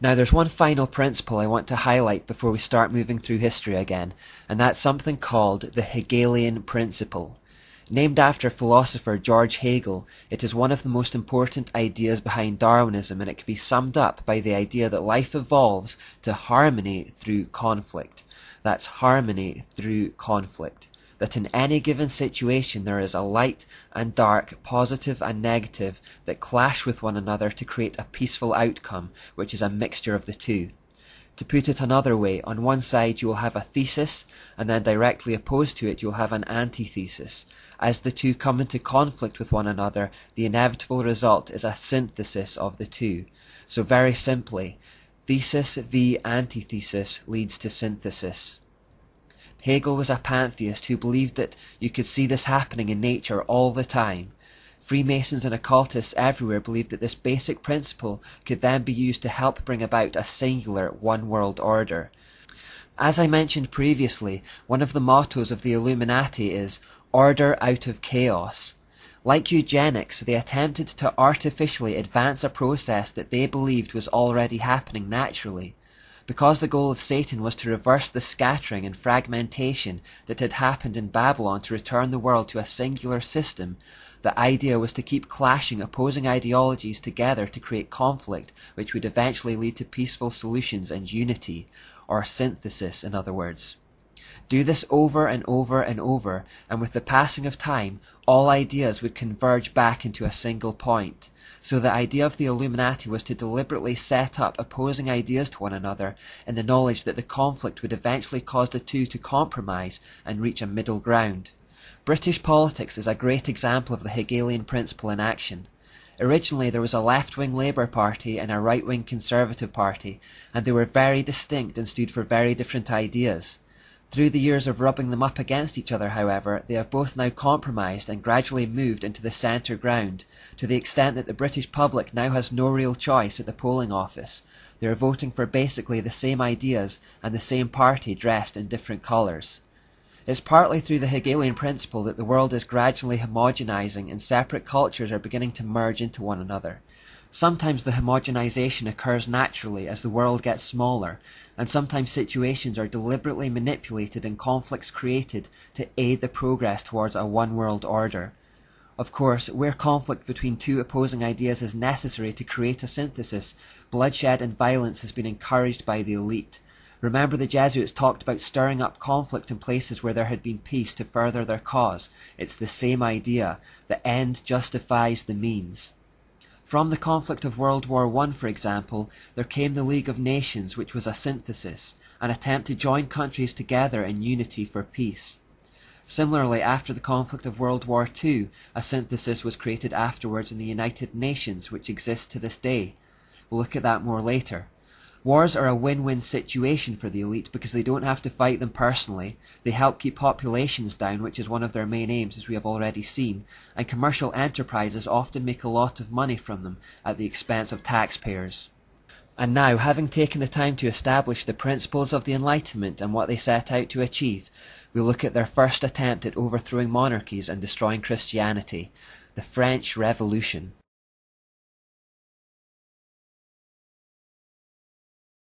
Now there's one final principle I want to highlight before we start moving through history again, and that's something called the Hegelian Principle. Named after philosopher George Hegel, it is one of the most important ideas behind Darwinism, and it can be summed up by the idea that life evolves to harmony through conflict. That's harmony through conflict. That in any given situation there is a light and dark, positive and negative that clash with one another to create a peaceful outcome, which is a mixture of the two. To put it another way, on one side you will have a thesis, and then directly opposed to it you'll have an antithesis. As the two come into conflict with one another, the inevitable result is a synthesis of the two. So very simply, thesis v antithesis leads to synthesis. Hegel was a pantheist who believed that you could see this happening in nature all the time. Freemasons and occultists everywhere believed that this basic principle could then be used to help bring about a singular one-world order. As I mentioned previously, one of the mottos of the Illuminati is "Order out of chaos." Like eugenics, they attempted to artificially advance a process that they believed was already happening naturally. Because the goal of Satan was to reverse the scattering and fragmentation that had happened in Babylon to return the world to a singular system, the idea was to keep clashing opposing ideologies together to create conflict, which would eventually lead to peaceful solutions and unity, or synthesis in other words. Do this over and over and over, and with the passing of time, all ideas would converge back into a single point. So the idea of the Illuminati was to deliberately set up opposing ideas to one another in the knowledge that the conflict would eventually cause the two to compromise and reach a middle ground. British politics is a great example of the Hegelian principle in action. Originally there was a left-wing Labour Party and a right-wing Conservative Party, and they were very distinct and stood for very different ideas. Through the years of rubbing them up against each other, however, they have both now compromised and gradually moved into the centre ground, to the extent that the British public now has no real choice at the polling office. They are voting for basically the same ideas and the same party dressed in different colours. It's partly through the Hegelian principle that the world is gradually homogenizing and separate cultures are beginning to merge into one another. Sometimes the homogenization occurs naturally as the world gets smaller, and sometimes situations are deliberately manipulated and conflicts created to aid the progress towards a one-world order. Of course, where conflict between two opposing ideas is necessary to create a synthesis, bloodshed and violence has been encouraged by the elite. Remember, the Jesuits talked about stirring up conflict in places where there had been peace to further their cause. It's the same idea. The end justifies the means. From the conflict of World War I, for example, there came the League of Nations, which was a synthesis, an attempt to join countries together in unity for peace. Similarly, after the conflict of World War II, a synthesis was created afterwards in the United Nations, which exists to this day. We'll look at that more later. Wars are a win-win situation for the elite because they don't have to fight them personally, they help keep populations down, which is one of their main aims as we have already seen, and commercial enterprises often make a lot of money from them at the expense of taxpayers. And now, having taken the time to establish the principles of the Enlightenment and what they set out to achieve, we'll look at their first attempt at overthrowing monarchies and destroying Christianity, the French Revolution.